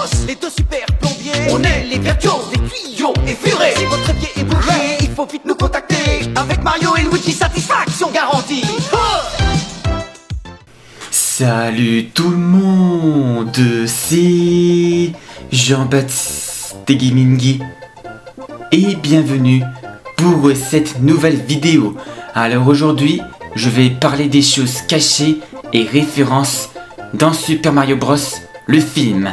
Bros, les deux super plombiers. On est les virtuoses, des tuyaux effurés. Si votre évier est bouché, il faut vite nous contacter. Avec Mario et Luigi, satisfaction garantie. Salut tout le monde, c'est Jean-Baptiste Gaming et bienvenue pour cette nouvelle vidéo. Alors aujourd'hui, je vais parler des choses cachées et références dans Super Mario Bros, le film.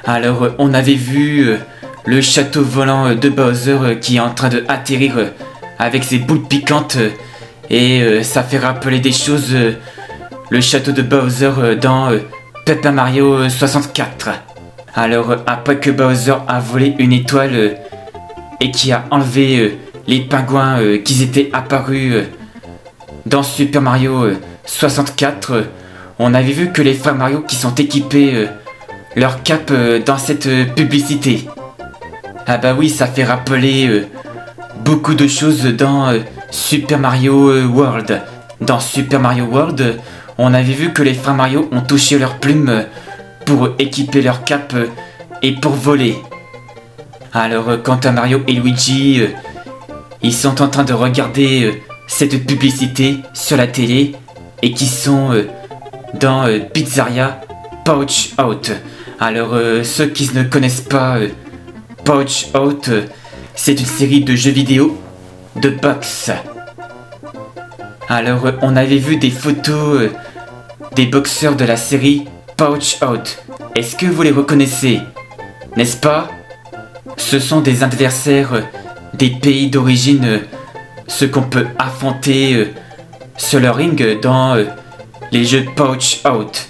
Alors on avait vu le château volant de Bowser qui est en train de atterrir avec ses boules piquantes et ça fait rappeler des choses, le château de Bowser dans Paper Mario 64. Alors après que Bowser a volé une étoile et qui a enlevé les pingouins qui étaient apparus dans Super Mario 64, on avait vu que les frères Mario qui sont équipés leur cape dans cette publicité. Ah bah oui, ça fait rappeler beaucoup de choses dans Super Mario World. Dans Super Mario World, on avait vu que les frères Mario ont touché leurs plumes pour équiper leur cape et pour voler. Alors quant à Mario et Luigi, ils sont en train de regarder cette publicité sur la télé et qui sont dans Pizzeria Punch Out. Alors ceux qui ne connaissent pas Punch Out, c'est une série de jeux vidéo de boxe. Alors on avait vu des photos des boxeurs de la série Punch Out. Est-ce que vous les reconnaissez? N'est-ce pas? Ce sont des adversaires des pays d'origine, ceux qu'on peut affronter sur le ring dans les jeux Punch Out.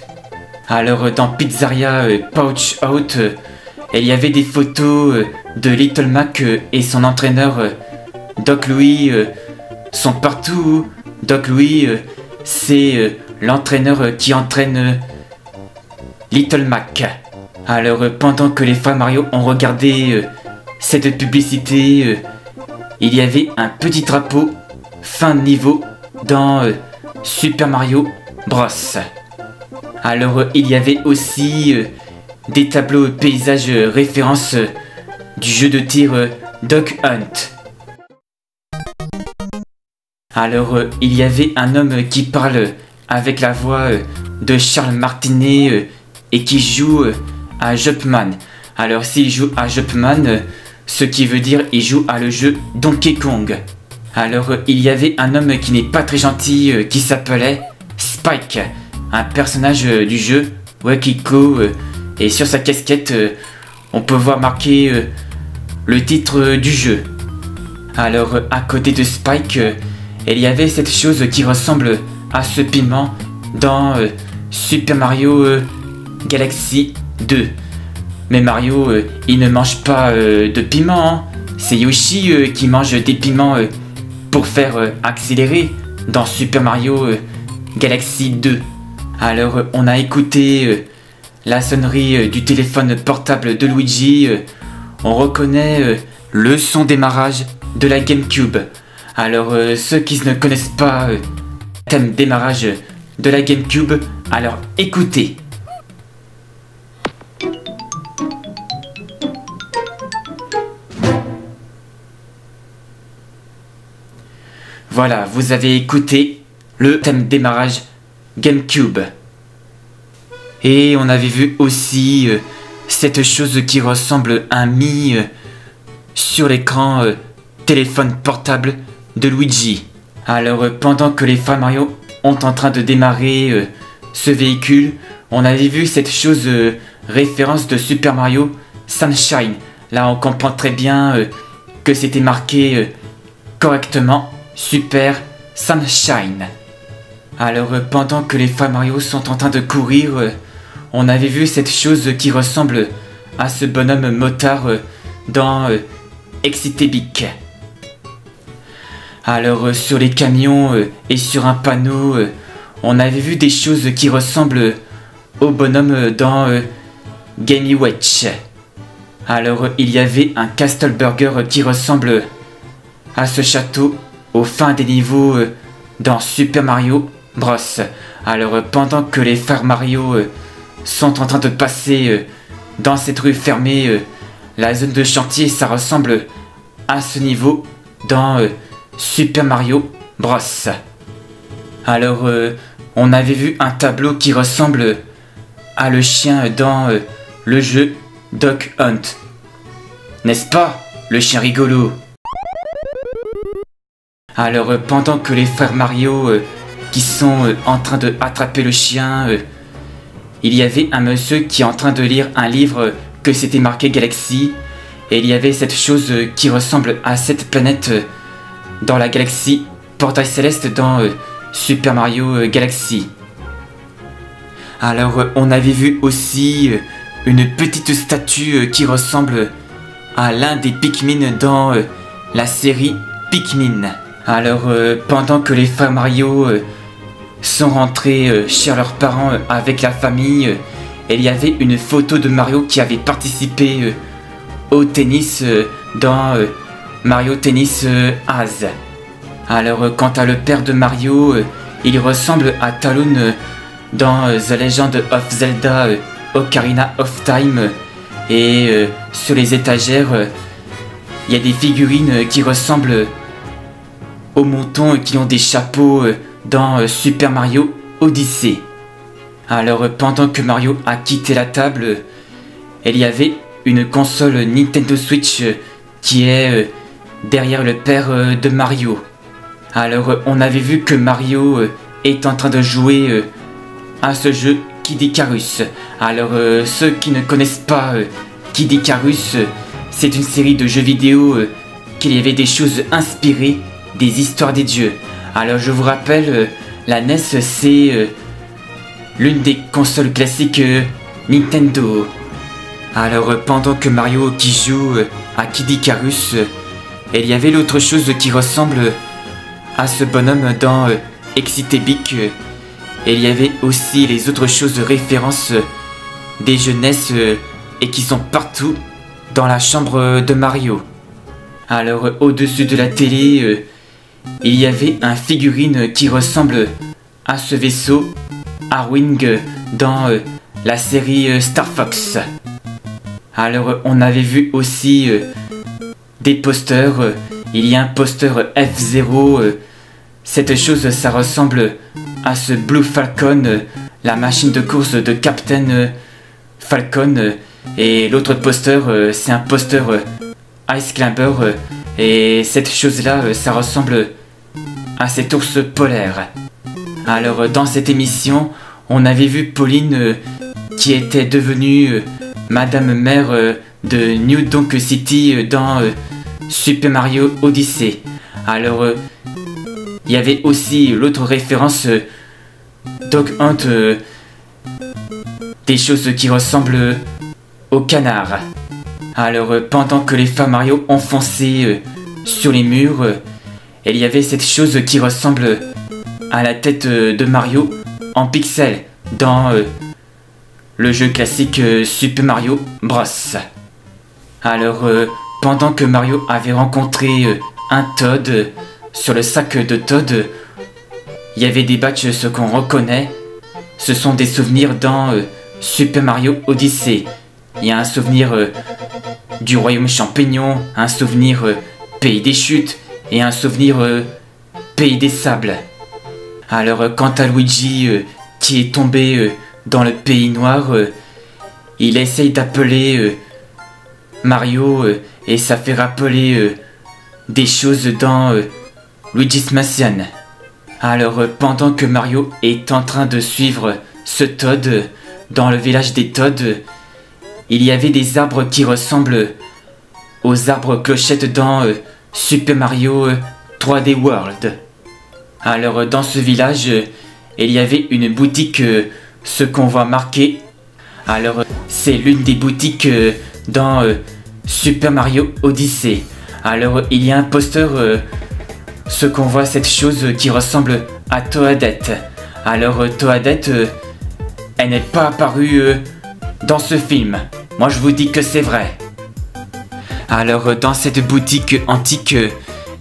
Alors dans Pizzeria Punch Out, il y avait des photos de Little Mac et son entraîneur Doc Louie sont partout. Doc Louie, c'est l'entraîneur qui entraîne Little Mac. Alors pendant que les frères Mario ont regardé cette publicité, il y avait un petit drapeau fin de niveau dans Super Mario Bros. Alors il y avait aussi des tableaux paysages références du jeu de tir Duck Hunt. Alors il y avait un homme qui parle avec la voix de Charles Martinet et qui joue à Jumpman. Alors s'il joue à Jumpman, ce qui veut dire il joue à le jeu Donkey Kong. Alors il y avait un homme qui n'est pas très gentil qui s'appelait Spike, un personnage du jeu Wakiko, et sur sa casquette on peut voir marqué le titre du jeu. Alors à côté de Spike, il y avait cette chose qui ressemble à ce piment dans Super Mario Galaxy 2. Mais Mario, il ne mange pas de piment, hein. C'est Yoshi qui mange des piments pour faire accélérer dans Super Mario Galaxy 2. Alors on a écouté la sonnerie du téléphone portable de Luigi. On reconnaît le son démarrage de la GameCube. Alors ceux qui ne connaissent pas le thème démarrage de la GameCube, alors écoutez. Voilà, vous avez écouté le thème démarrage GameCube. Et on avait vu aussi cette chose qui ressemble à un Mi sur l'écran téléphone portable de Luigi. Alors pendant que les frères Mario ont en train de démarrer ce véhicule, on avait vu cette chose référence de Super Mario Sunshine. Là on comprend très bien que c'était marqué correctement Super Sunshine. Alors pendant que les frères Mario sont en train de courir, on avait vu cette chose qui ressemble à ce bonhomme motard dans Excitebike. Alors sur les camions et sur un panneau, on avait vu des choses qui ressemblent au bonhomme dans Gamey Watch. Alors il y avait un Castle Burger qui ressemble à ce château au fin des niveaux dans Super Mario Bros. Alors pendant que les frères Mario sont en train de passer dans cette rue fermée. La zone de chantier, ça ressemble à ce niveau dans Super Mario Bros. Alors, on avait vu un tableau qui ressemble à le chien dans le jeu Duck Hunt. N'est-ce pas, le chien rigolo? Alors, pendant que les frères Mario qui sont en train de attraper le chien, il y avait un monsieur qui est en train de lire un livre que c'était marqué Galaxy. Et il y avait cette chose qui ressemble à cette planète dans la galaxie Portail Céleste dans Super Mario Galaxy. Alors on avait vu aussi une petite statue qui ressemble à l'un des Pikmin dans la série Pikmin. Alors pendant que les frères Mario sont rentrés chez leurs parents avec la famille, il y avait une photo de Mario qui avait participé au tennis dans Mario Tennis Az. Alors quant à le père de Mario, il ressemble à Talon dans The Legend of Zelda Ocarina of Time. Et sur les étagères, il y a des figurines qui ressemblent aux moutons qui ont des chapeaux dans Super Mario Odyssey. Alors pendant que Mario a quitté la table, il y avait une console Nintendo Switch qui est derrière le père de Mario. Alors on avait vu que Mario est en train de jouer à ce jeu Kid Icarus. Alors ceux qui ne connaissent pas Kid Icarus, c'est une série de jeux vidéo qu'il y avait des choses inspirées des histoires des dieux. Alors je vous rappelle, la NES c'est l'une des consoles classiques Nintendo. Alors pendant que Mario qui joue à Kid Icarus, il y avait l'autre chose qui ressemble à ce bonhomme dans Excitebik. Et il y avait aussi les autres choses références des jeunesses et qui sont partout dans la chambre de Mario. Alors au-dessus de la télé, il y avait un figurine qui ressemble à ce vaisseau Arwing dans la série Star Fox. Alors on avait vu aussi des posters. Il y a un poster F0. Cette chose ça ressemble à ce Blue Falcon, la machine de course de Captain Falcon. Et l'autre poster c'est un poster Ice Climber. Et cette chose là ça ressemble à cet ours polaire. Alors dans cette émission on avait vu Pauline qui était devenue Madame Maire de New Donk City dans Super Mario Odyssey. Alors il y avait aussi l'autre référence Dog Hunt, des choses qui ressemblent au canard. Alors pendant que les femmes Mario enfonçaient sur les murs, il y avait cette chose qui ressemble à la tête de Mario en pixels dans le jeu classique Super Mario Bros. Alors pendant que Mario avait rencontré un Toad, sur le sac de Toad, il y avait des badges, ce qu'on reconnaît, ce sont des souvenirs dans Super Mario Odyssey. Il y a un souvenir du royaume champignon, un souvenir pays des chutes et un souvenir pays des sables. Alors quant à Luigi qui est tombé dans le pays noir, il essaye d'appeler Mario et ça fait rappeler des choses dans Luigi's Mansion. Alors pendant que Mario est en train de suivre ce Toad dans le village des Toads, il y avait des arbres qui ressemblent aux arbres clochettes dans Super Mario 3D World. Alors dans ce village, il y avait une boutique, ce qu'on voit marqué. Alors c'est l'une des boutiques dans Super Mario Odyssey. Alors il y a un poster, ce qu'on voit cette chose qui ressemble à Toadette. Alors Toadette, elle n'est pas apparue dans ce film. Moi je vous dis que c'est vrai. Alors dans cette boutique antique,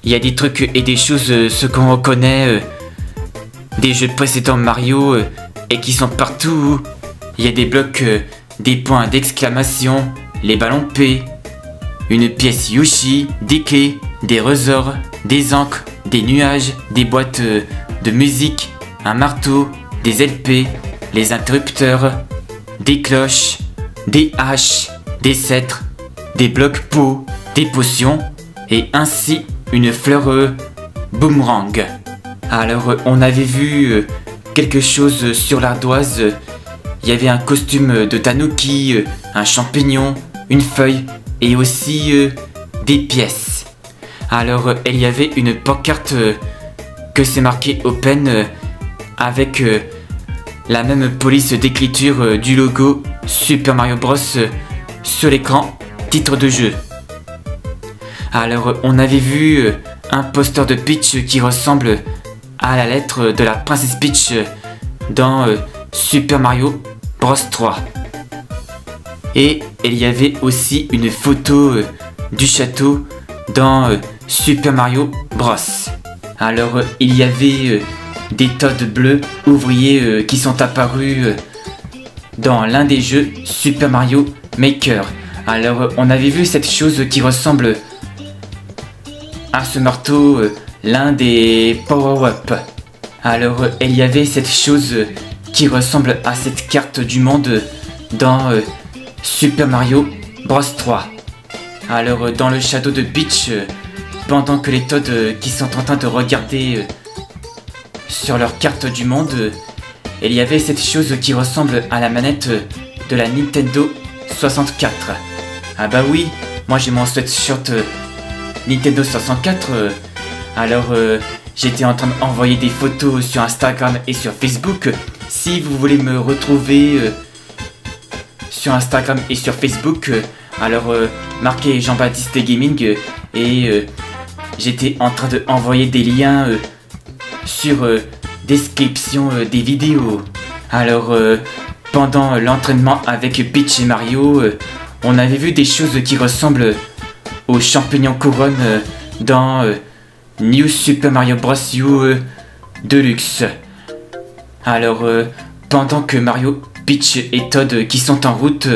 il y a des trucs et des choses, ce qu'on reconnaît des jeux précédents Mario et qui sont partout il y a des blocs, des points d'exclamation, les ballons P, une pièce Yoshi, des clés, des ressorts, des encres, des nuages, des boîtes de musique, un marteau, des LP, les interrupteurs, des cloches, des haches, des sceptres, des blocs pots, des potions et ainsi une fleur boomerang. Alors on avait vu quelque chose sur l'ardoise, il y avait un costume de tanuki, un champignon, une feuille et aussi des pièces. Alors il y avait une pancarte que c'est marqué Open avec la même police d'écriture du logo Super Mario Bros sur l'écran titre de jeu. Alors on avait vu un poster de Peach qui ressemble à la lettre de la princesse Peach dans Super Mario Bros 3. Et il y avait aussi une photo du château dans Super Mario Bros. Alors il y avait des Toads bleus ouvriers qui sont apparus dans l'un des jeux Super Mario Maker. Alors on avait vu cette chose qui ressemble à ce marteau, l'un des power-up. Alors il y avait cette chose qui ressemble à cette carte du monde dans Super Mario Bros 3. Alors dans le château de Peach, pendant que les Toads qui sont en train de regarder sur leur carte du monde, il y avait cette chose qui ressemble à la manette de la Nintendo 64. Ah bah oui, moi j'ai mon sweatshirt Nintendo 64, alors j'étais en train d'envoyer des photos sur Instagram et sur Facebook. Si vous voulez me retrouver sur Instagram et sur Facebook, alors marquez Jean-Baptiste Gaming et j'étais en train d'envoyer des liens sur description des vidéos. Alors pendant l'entraînement avec Peach et Mario, on avait vu des choses qui ressemblent aux champignons couronne dans New Super Mario Bros. U Deluxe. Alors pendant que Mario, Peach et Toad qui sont en route,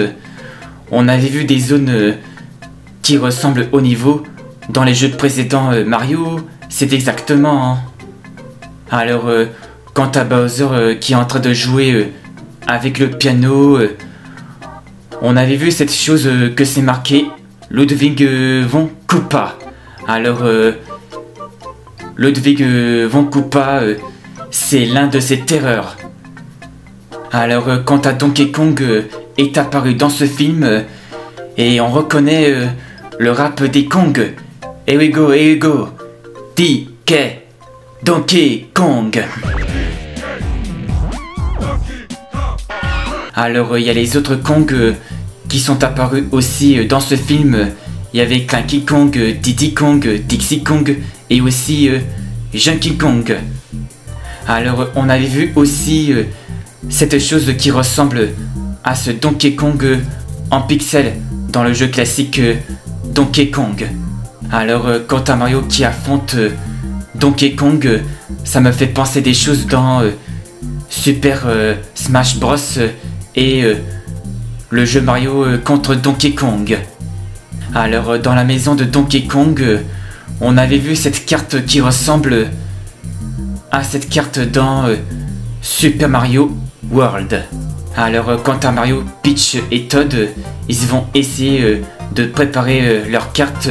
on avait vu des zones qui ressemblent au niveau dans les jeux précédents Mario, c'est exactement. Hein. Alors quant à Bowser qui est en train de jouer avec le piano, on avait vu cette chose que c'est marqué Ludwig von Koopa. Alors Ludwig von Koopa, c'est l'un de ses terreurs. Alors quant à Donkey Kong est apparu dans ce film et on reconnaît le rap des Kong. Here we go, DK, Donkey Kong. Alors il y a les autres Kong qui sont apparus aussi dans ce film. Il y avait Clanky Kong, Diddy Kong, Dixie Kong et aussi Junkie Kong. Alors on avait vu aussi cette chose qui ressemble à ce Donkey Kong en pixels dans le jeu classique Donkey Kong. Alors quant à Mario qui affronte Donkey Kong, ça me fait penser des choses dans Super Smash Bros et le jeu Mario contre Donkey Kong. Alors dans la maison de Donkey Kong, on avait vu cette carte qui ressemble à cette carte dans Super Mario World. Alors quant à Mario, Peach et Toad, ils vont essayer de préparer leur carte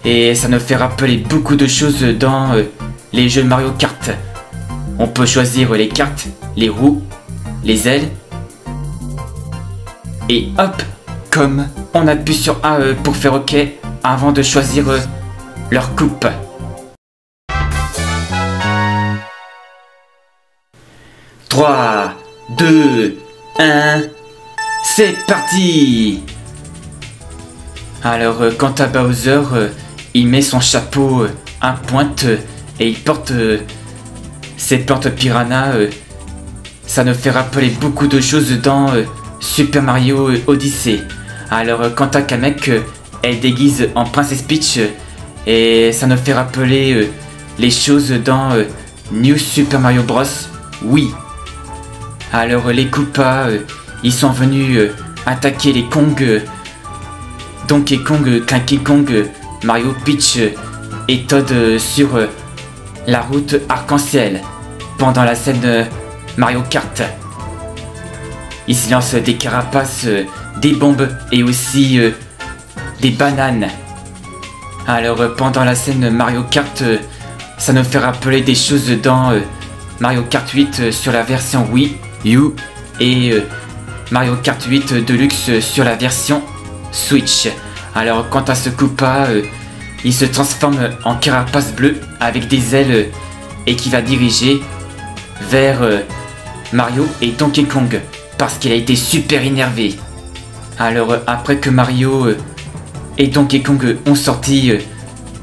et ça nous fait rappeler beaucoup de choses dans les jeux Mario Kart. On peut choisir les cartes, les roues, les ailes et hop, comme on appuie sur A pour faire OK avant de choisir leur coupe. « 3, 2, 1, c'est parti !» Alors quant à Bowser, il met son chapeau à pointe et il porte ses plantes piranha. Ça nous fait rappeler beaucoup de choses dans Super Mario Odyssey. Alors quant à Kamek, elle déguise en Princesse Peach et ça nous fait rappeler les choses dans New Super Mario Bros. Oui. Alors les Koopas, ils sont venus attaquer les Kong, Donkey Kong, Cranky Kong, Mario, Peach et Toad sur la route arc-en-ciel pendant la scène Mario Kart. Ils se lancent des carapaces, des bombes et aussi des bananes. Alors pendant la scène Mario Kart, ça nous fait rappeler des choses dans Mario Kart 8 sur la version Wii U et Mario Kart 8 Deluxe sur la version Switch. Alors quant à ce Koopa, il se transforme en carapace bleue avec des ailes et qui va diriger vers Mario et Donkey Kong parce qu'il a été super énervé. Alors après que Mario et Donkey Kong ont sorti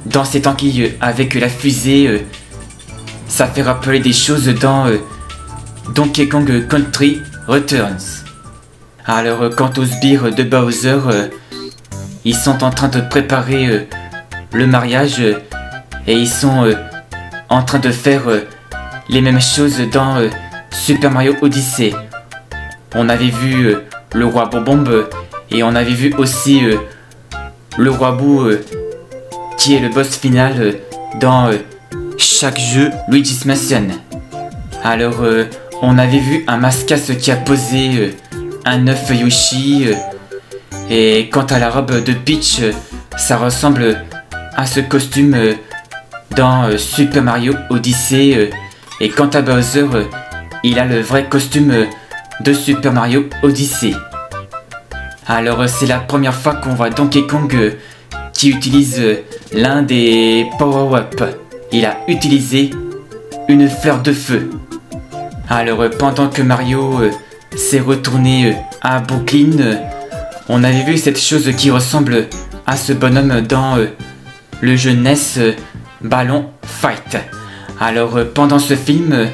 dans cette anguille avec la fusée, ça fait rappeler des choses dans Donkey Kong Country Returns. Alors quant aux sbires de Bowser, ils sont en train de préparer le mariage et ils sont en train de faire les mêmes choses dans Super Mario Odyssey. On avait vu le roi Bob-omb et on avait vu aussi le roi Boo qui est le boss final dans chaque jeu Luigi's Mansion. Alors on avait vu un Mascasse qui a posé un œuf Yoshi et quant à la robe de Peach, ça ressemble à ce costume dans Super Mario Odyssey et quant à Bowser, il a le vrai costume de Super Mario Odyssey. Alors c'est la première fois qu'on voit Donkey Kong qui utilise l'un des power-up. Il a utilisé une fleur de feu. Alors pendant que Mario s'est retourné à Brooklyn, on avait vu cette chose qui ressemble à ce bonhomme dans le jeu NES Ballon Fight. Alors pendant ce film,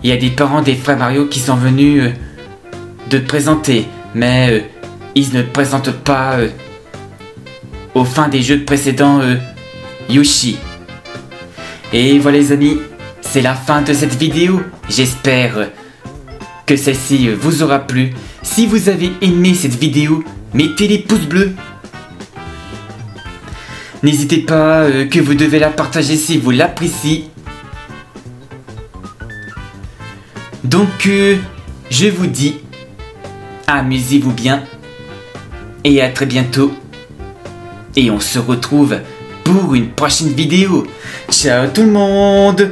il y a des parents des frères Mario qui sont venus de présenter, mais ils ne présentent pas aux fins des jeux précédents Yoshi. Et voilà les amis, c'est la fin de cette vidéo. J'espère que celle-ci vous aura plu. Si vous avez aimé cette vidéo, mettez les pouces bleus. N'hésitez pas que vous devez la partager si vous l'appréciez. Donc je vous dis, amusez-vous bien et à très bientôt. Et on se retrouve pour une prochaine vidéo. Ciao tout le monde!